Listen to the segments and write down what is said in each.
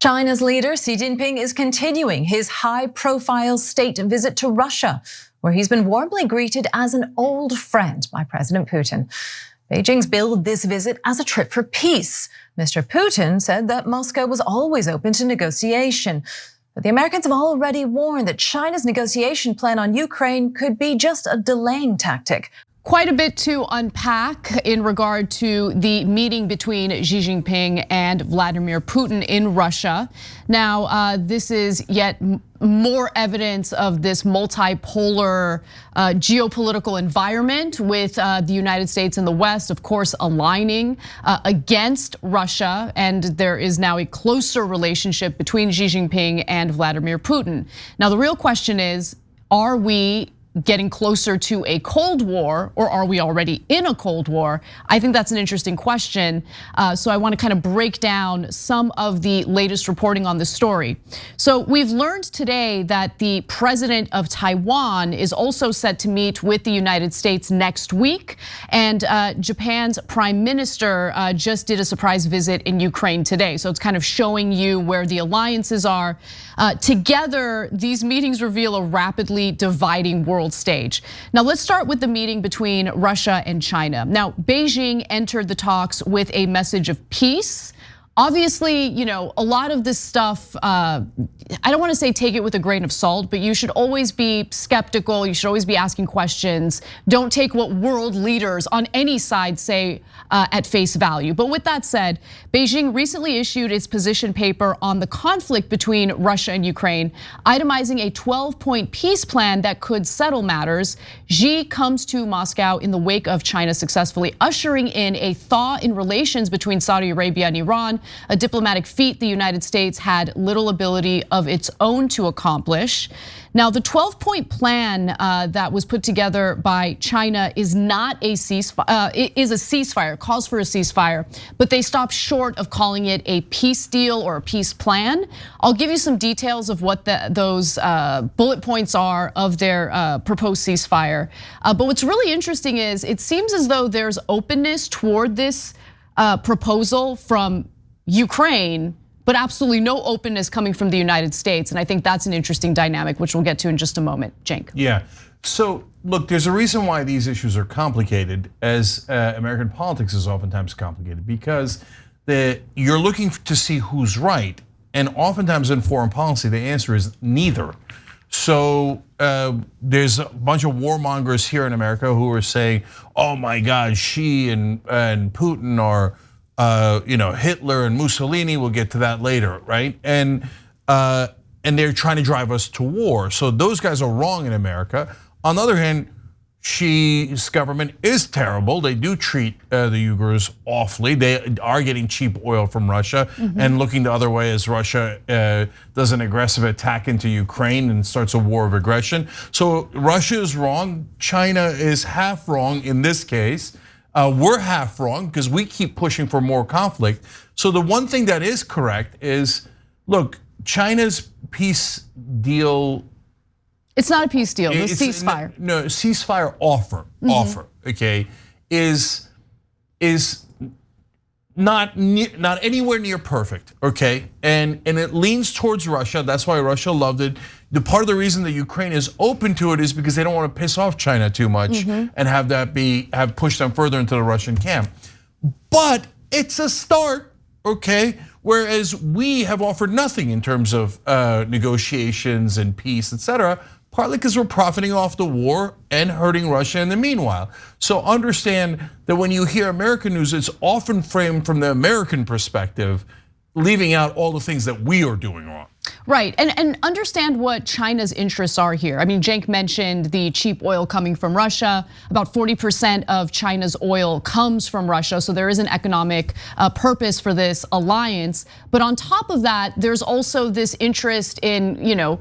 China's leader, Xi Jinping, is continuing his high-profile state visit to Russia, where he's been warmly greeted as an old friend by President Putin. Beijing's billed this visit as a trip for peace. Mr. Putin said that Moscow was always open to negotiation. But the Americans have already warned that China's negotiation plan on Ukraine could be just a delaying tactic. Quite a bit to unpack in regard to the meeting between Xi Jinping and Vladimir Putin in Russia. Now, this is yet more evidence of this multipolar geopolitical environment with the United States and the West, of course, aligning against Russia. And there is now a closer relationship between Xi Jinping and Vladimir Putin. Now, the real question is, are we getting closer to a Cold War, or are we already in a Cold War? I think that's an interesting question. So I want to kind of break down some of the latest reporting on this story. So we've learned today that the president of Taiwan is also set to meet with the United States next week. And Japan's prime minister just did a surprise visit in Ukraine today. So it's kind of showing you where the alliances are. Together, these meetings reveal a rapidly dividing world stage. Now let's start with the meeting between Russia and China. Now, Beijing entered the talks with a message of peace. Obviously, a lot of this stuff, I don't want to say take it with a grain of salt, but you should always be skeptical. You should always be asking questions. Don't take what world leaders on any side say at face value. But with that said, Beijing recently issued its position paper on the conflict between Russia and Ukraine, itemizing a 12-point peace plan that could settle matters. Xi comes to Moscow in the wake of China successfully ushering in a thaw in relations between Saudi Arabia and Iran, a diplomatic feat the United States had little ability of its own to accomplish. Now, the 12-point plan that was put together by China is not a ceasefire. It is a ceasefire, calls for a ceasefire, but they stopped short of calling it a peace deal or a peace plan. I'll give you some details of what those bullet points are of their proposed ceasefire. But what's really interesting is it seems as though there's openness toward this proposal from Ukraine, but absolutely no openness coming from the United States. And I think that's an interesting dynamic, which we'll get to in just a moment. Cenk. Yeah, so look, there's a reason why these issues are complicated, as American politics is oftentimes complicated, because you're looking to see who's right. And oftentimes in foreign policy, the answer is neither. So there's a bunch of warmongers here in America who are saying, oh my God, Xi and Putin are Hitler and Mussolini, we'll get to that later, right? And they're trying to drive us to war. So those guys are wrong in America. On the other hand, Xi's government is terrible. They do treat the Uyghurs awfully. They are getting cheap oil from Russia and looking the other way as Russia does an aggressive attack into Ukraine and starts a war of aggression. So Russia is wrong. China is half wrong in this case. We're half wrong because we keep pushing for more conflict. So the one thing that is correct is, look, China's peace deal. It's not a peace deal, it's a ceasefire. No, ceasefire offer, okay, is not anywhere near perfect, okay? And it leans towards Russia. That's why Russia loved it. The part of the reason that Ukraine is open to it is because they don't want to piss off China too much and have pushed them further into the Russian camp. But it's a start, okay? Whereas we have offered nothing in terms of negotiations and peace, etc. Partly because we're profiting off the war and hurting Russia in the meanwhile. So understand that when you hear American news, it's often framed from the American perspective, leaving out all the things that we are doing wrong. Right, and understand what China's interests are here. I mean, Cenk mentioned the cheap oil coming from Russia. About 40% of China's oil comes from Russia, so there is an economic purpose for this alliance. But on top of that, there's also this interest in,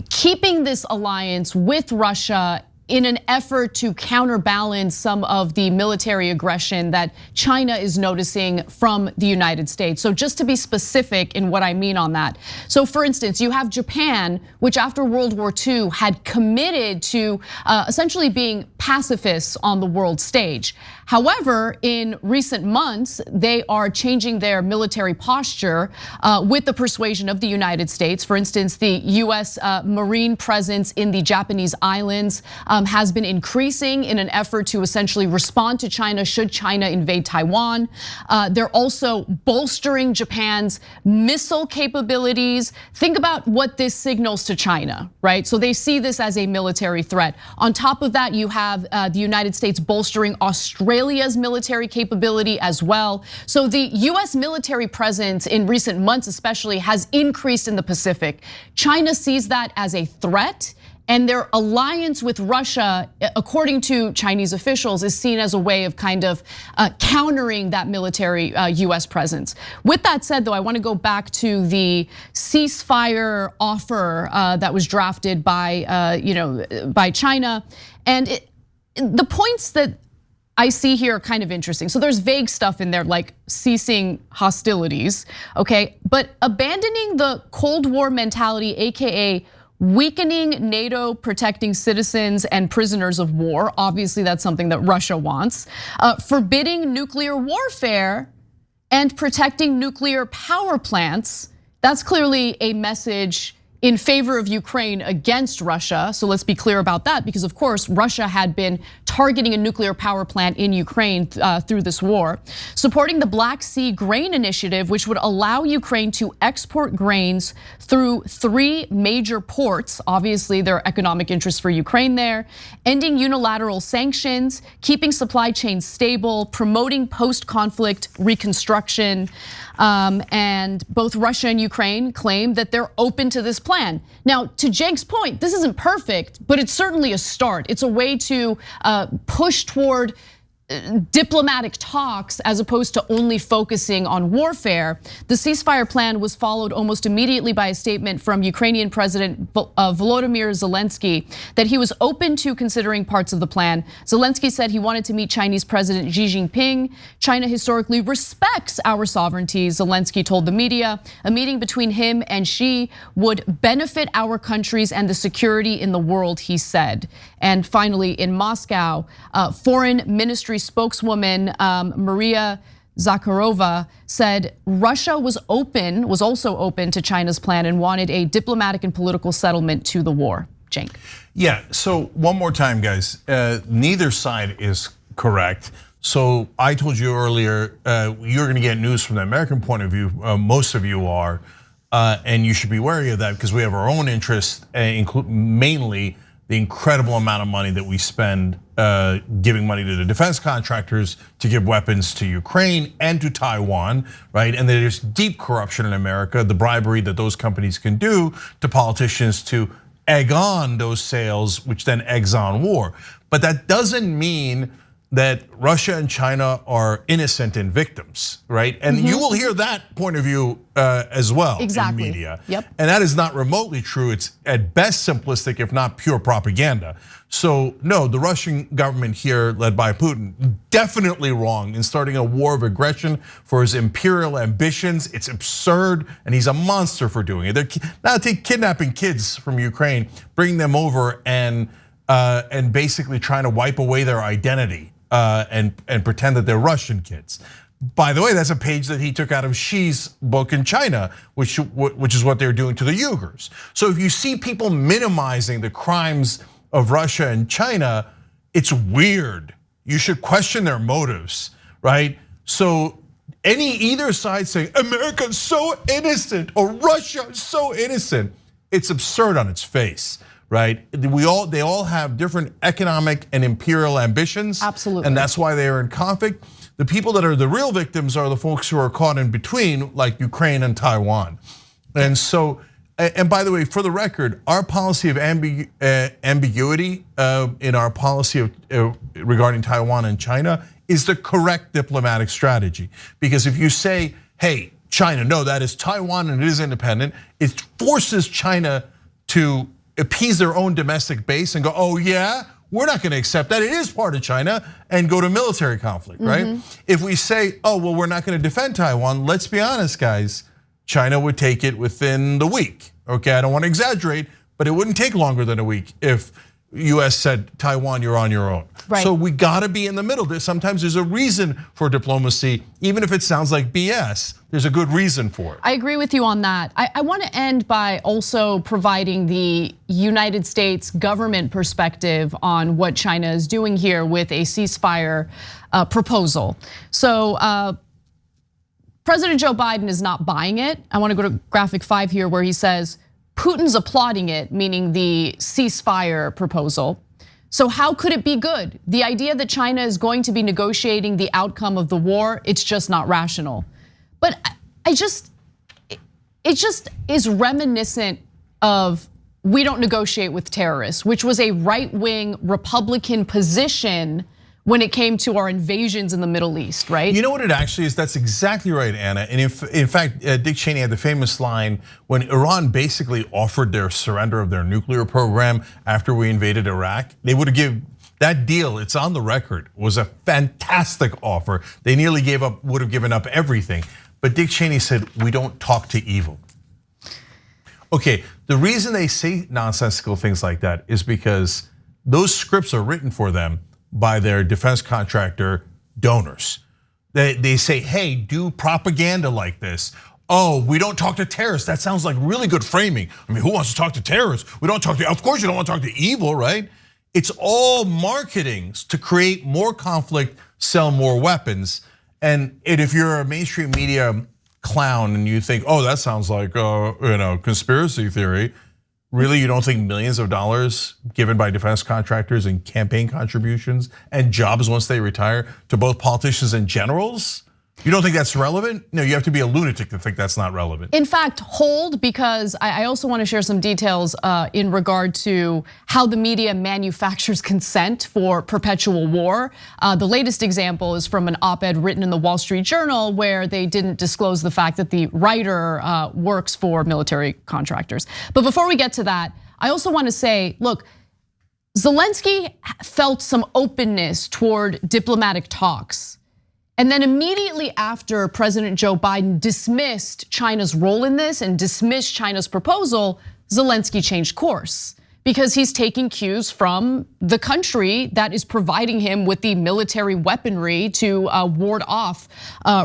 keeping this alliance with Russia in an effort to counterbalance some of the military aggression that China is noticing from the United States. So just to be specific in what I mean on that. So for instance, you have Japan, which after World War II had committed to essentially being pacifists on the world stage. However, in recent months, they are changing their military posture with the persuasion of the United States. For instance, the US Marine presence in the Japanese islands has been increasing in an effort to essentially respond to China should China invade Taiwan. They're also bolstering Japan's missile capabilities. Think about what this signals to China, right? So they see this as a military threat. On top of that, you have the United States bolstering Australia's military capability as well. So the US military presence in recent months especially has increased in the Pacific. China sees that as a threat. And their alliance with Russia, according to Chinese officials, is seen as a way of kind of countering that military US presence. With that said, though, I want to go back to the ceasefire offer that was drafted by by China. And the points that I see here are kind of interesting. So there's vague stuff in there like ceasing hostilities, okay? But abandoning the Cold War mentality, AKA weakening NATO, protecting citizens and prisoners of war. Obviously, that's something that Russia wants. Forbidding nuclear warfare and protecting nuclear power plants. That's clearly a message in favor of Ukraine against Russia. So let's be clear about that, because of course, Russia had been targeting a nuclear power plant in Ukraine through this war. Supporting the Black Sea Grain Initiative, which would allow Ukraine to export grains through 3 major ports. Obviously, there are economic interests for Ukraine there. Ending unilateral sanctions, keeping supply chains stable, promoting post-conflict reconstruction. And both Russia and Ukraine claim that they're open to this plan. Now, to Cenk's point, this isn't perfect, but it's certainly a start. It's a way to push toward diplomatic talks as opposed to only focusing on warfare. The ceasefire plan was followed almost immediately by a statement from Ukrainian President Volodymyr Zelensky that he was open to considering parts of the plan. Zelensky said he wanted to meet Chinese President Xi Jinping. China historically respects our sovereignty, Zelensky told the media. A meeting between him and Xi would benefit our countries and the security in the world, he said. And finally, in Moscow, Foreign Ministry spokeswoman Maria Zakharova said Russia was also open to China's plan and wanted a diplomatic and political settlement to the war. Cenk. Yeah, so one more time, guys, neither side is correct. So I told you earlier, you're gonna get news from the American point of view, most of you are, and you should be wary of that because we have our own interests, mainly the incredible amount of money that we spend giving money to the defense contractors to give weapons to Ukraine and to Taiwan, right? And there's deep corruption in America, the bribery that those companies can do to politicians to egg on those sales, which then eggs on war. But that doesn't mean that Russia and China are innocent and victims, right? And you will hear that point of view as well in media. Yep. And that is not remotely true. It's at best simplistic, if not pure propaganda. So no, the Russian government here, led by Putin, definitely wrong in starting a war of aggression for his imperial ambitions. It's absurd, and he's a monster for doing it. They're now kidnapping kids from Ukraine, bringing them over, and basically trying to wipe away their identity. And pretend that they're Russian kids. By the way, that's a page that he took out of Xi's book in China, which is what they're doing to the Uyghurs. So if you see people minimizing the crimes of Russia and China, it's weird. You should question their motives, right? So either side saying America's so innocent or Russia is so innocent, it's absurd on its face. Right? They all have different economic and imperial ambitions. Absolutely. And that's why they are in conflict. The people that are the real victims are the folks who are caught in between, like Ukraine and Taiwan. And so, and by the way, for the record, our policy of ambiguity in our policy regarding Taiwan and China is the correct diplomatic strategy. Because if you say, hey, China, no, that is Taiwan and it is independent, it forces China to appease their own domestic base and go, oh yeah, we're not gonna accept that. It is part of China and go to military conflict, right? If we say, oh, well, we're not gonna defend Taiwan, let's be honest, guys, China would take it within the week, okay? I don't wanna exaggerate, but it wouldn't take longer than a week if US said, Taiwan, you're on your own. Right. So we gotta be in the middle. Sometimes there's a reason for diplomacy, even if it sounds like BS, there's a good reason for it. I agree with you on that. I want to end by also providing the United States government perspective on what China is doing here with a ceasefire proposal. So President Joe Biden is not buying it. I want to go to graphic 5 here where he says, Putin's applauding it, meaning the ceasefire proposal. So how could it be good? The idea that China is going to be negotiating the outcome of the war, it's just not rational. But it just is reminiscent of we don't negotiate with terrorists, which was a right-wing Republican position when it came to our invasions in the Middle East, right? You know what it actually is? That's exactly right, Anna. And in fact, Dick Cheney had the famous line when Iran basically offered their surrender of their nuclear program after we invaded Iraq. They would have given that deal, it's on the record, was a fantastic offer. They nearly would have given up everything. But Dick Cheney said, we don't talk to evil. Okay, the reason they say nonsensical things like that is because those scripts are written for them by their defense contractor donors. They say, hey, do propaganda like this. Oh, we don't talk to terrorists. That sounds like really good framing. I mean, who wants to talk to terrorists? We don't talk to, of course you don't want to talk to evil, right? It's all marketing to create more conflict, sell more weapons. And if you're a mainstream media clown and you think, oh, that sounds like conspiracy theory, really, you don't think millions of dollars given by defense contractors and campaign contributions and jobs once they retire to both politicians and generals? You don't think that's relevant? No, you have to be a lunatic to think that's not relevant. In fact, hold, because I also want to share some details in regard to how the media manufactures consent for perpetual war. The latest example is from an op-ed written in the Wall Street Journal where they didn't disclose the fact that the writer works for military contractors. But before we get to that, I also want to say, look, Zelensky felt some openness toward diplomatic talks. And then immediately after President Joe Biden dismissed China's role in this and dismissed China's proposal, Zelensky changed course because he's taking cues from the country that is providing him with the military weaponry to ward off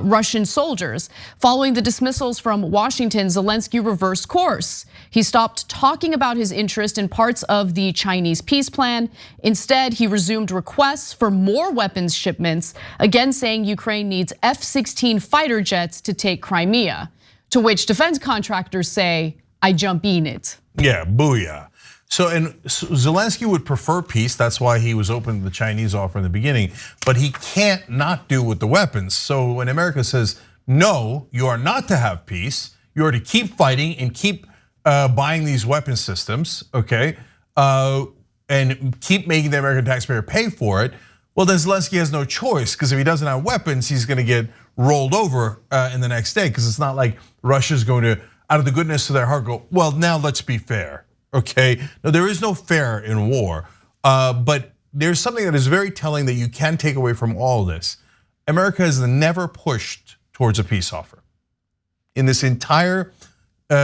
Russian soldiers. Following the dismissals from Washington, Zelensky reversed course. He stopped talking about his interest in parts of the Chinese peace plan. Instead, he resumed requests for more weapons shipments, again saying Ukraine needs F-16 fighter jets to take Crimea, to which defense contractors say, I jump in it. Yeah, booyah. So Zelensky would prefer peace. That's why he was open to the Chinese offer in the beginning. But he can't not do with the weapons. So when America says, no, you are not to have peace, you are to keep fighting and keep buying these weapon systems, okay? And keep making the American taxpayer pay for it. Well, then Zelensky has no choice, because if he doesn't have weapons, he's gonna get rolled over in the next day, because it's not like Russia's going to, out of the goodness of their heart, go, well, now let's be fair. Okay, no, there is no fair in war, but there's something that is very telling that you can take away from all of this. America has never pushed towards a peace offer in this entire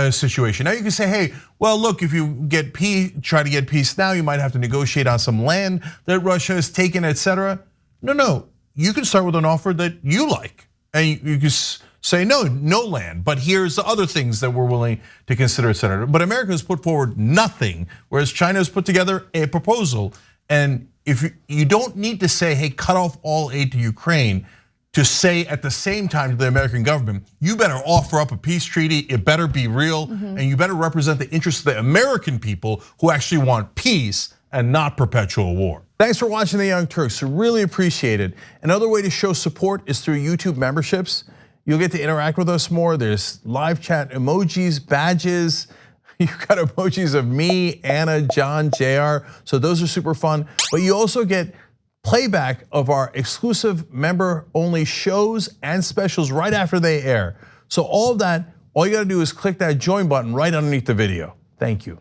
situation. Now you can say, hey, well, look, if you get peace, try to get peace now, you might have to negotiate on some land that Russia has taken, etc. No, you can start with an offer that you like, and you can say no land, but here's the other things that we're willing to consider, etc. But America has put forward nothing, whereas China has put together a proposal. And if you don't need to say, hey, cut off all aid to Ukraine, to say at the same time to the American government, you better offer up a peace treaty, it better be real, and you better represent the interests of the American people who actually want peace and not perpetual war. Thanks for watching The Young Turks, really appreciate it. Another way to show support is through YouTube memberships. You'll get to interact with us more. There's live chat emojis, badges. You've got emojis of me, Anna, John, JR. So those are super fun. But you also get playback of our exclusive member-only shows and specials right after they air. So all of that, all you gotta do is click that join button right underneath the video. Thank you.